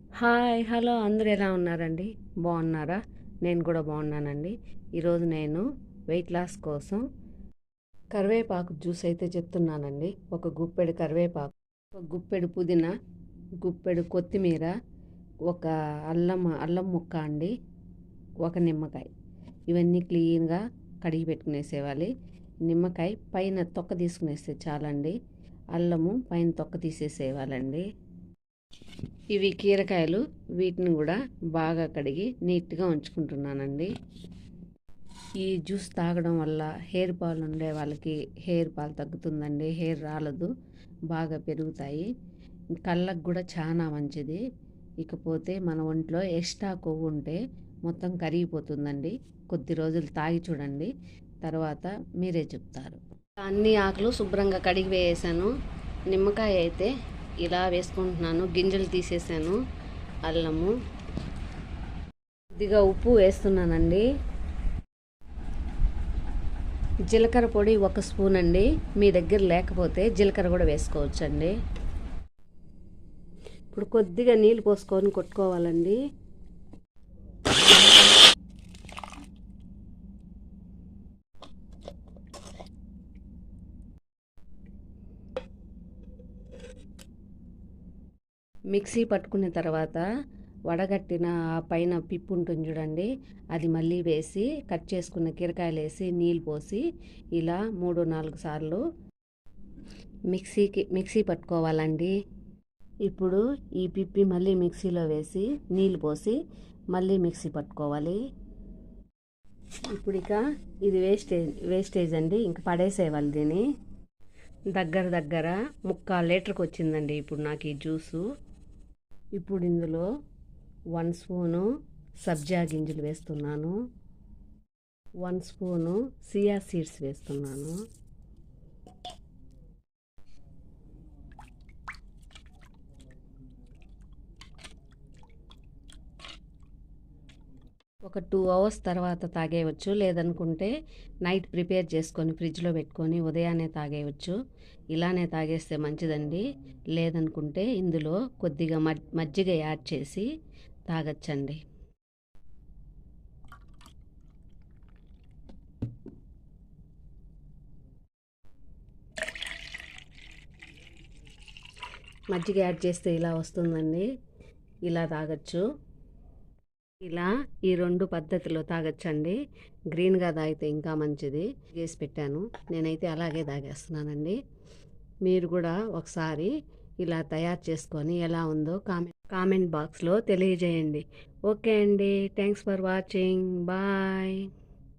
Hi! Hello! అందరూ ఎలా ఉన్నారండి? బాగున్నారా? నేను కూడా బాగున్నానండి. ఈరోజు నేను వెయిట్ లాస్ కోసం కరివేపాకు జ్యూస్ అయితే చెప్తున్నానండి. ఒక గుప్పెడు కరివేపాకు, ఒక గుప్పెడు పుదీనా, గుప్పెడు కొత్తిమీర, ఒక అల్లం ముక్క అండి, ఒక నిమ్మకాయ. ఇవన్నీ క్లీన్గా కడిగి పెట్టుకునేసేవాలి. నిమ్మకాయ పైన తొక్క తీసుకునేస్తే చాలండి. అల్లము పైన తొక్క తీసేసేయాలండి. ఇవి కీరకాయలు, వీటిని కూడా బాగా కడిగి నీట్గా ఉంచుకుంటున్నానండి. ఈ జ్యూస్ తాగడం వల్ల హెయిర్ ఫాల్ ఉండే వాళ్ళకి హెయిర్ ఫాల్ తగ్గుతుందండి. హెయిర్ రాలదు, బాగా పెరుగుతాయి. కళ్ళకు కూడా చాలా మంచిది. ఇకపోతే మన ఒంట్లో ఎక్స్ట్రా కొవ్వు ఉంటే మొత్తం కరిగిపోతుందండి. కొద్ది రోజులు తాగి చూడండి, తర్వాత మీరే చెప్తారు. అన్ని ఆకులు శుభ్రంగా కడిగి వేసాను. నిమ్మకాయ అయితే ఇలా వేసుకుంటున్నాను, గింజలు తీసేసాను. అల్లము, కొద్దిగా ఉప్పు వేస్తున్నానండి. జీలకర్ర పొడి 1 స్పూన్ అండి. మీ దగ్గర లేకపోతే జీలకర్ర కూడా వేసుకోవచ్చండి. ఇప్పుడు కొద్దిగా నీళ్ళు పోసుకొని కొట్టుకోవాలండి. మిక్సీ పట్టుకున్న తర్వాత వడగట్టిన ఆ పైన పిప్పు ఉంటుంది చూడండి, అది మళ్ళీ వేసి కట్ చేసుకున్న కీరకాయలు వేసి నీళ్ళు పోసి ఇలా 3-4 సార్లు మిక్సీ పట్టుకోవాలండి. ఇప్పుడు ఈ పిప్పి మళ్ళీ మిక్సీలో వేసి నీళ్ళు పోసి మళ్ళీ మిక్సీ పట్టుకోవాలి. ఇప్పుడు ఇక ఇది వేస్టేజ్ అండి, ఇంక పడేసేయాలి దీన్ని. దగ్గర 3/4 లీటర్కి వచ్చిందండి ఇప్పుడు నాకు ఈ జ్యూసు. ఇప్పుడు ఇందులో 1 స్పూను సబ్జా గింజలు వేస్తున్నాను, 1 స్పూను సియా సీడ్స్ వేస్తున్నాను, ఒక 2 అవర్స్ తర్వాత తాగేయవచ్చు. లేదనుకుంటే నైట్ ప్రిపేర్ చేసుకొని ఫ్రిడ్జ్లో పెట్టుకొని ఉదయాన్నే తాగేయవచ్చు. ఇలానే తాగేస్తే మంచిదండి. లేదనుకుంటే ఇందులో కొద్దిగా మజ్జిగ యాడ్ చేసి తాగచ్చండి. మజ్జిగ యాడ్ చేస్తే ఇలా వస్తుందండి. ఇలా తాగచ్చు. ఇలా ఈ 2 పద్ధతిలో తాగచ్చండి. గ్రీన్గా తాగితే ఇంకా మంచిది. చేసి పెట్టాను, నేనైతే అలాగే తాగేస్తున్నానండి. మీరు కూడా ఒకసారి ఇలా తయారు చేసుకొని ఎలా ఉందో కామెంట్ బాక్స్లో తెలియజేయండి. ఓకే అండి, థ్యాంక్స్ ఫర్ వాచింగ్. బాయ్.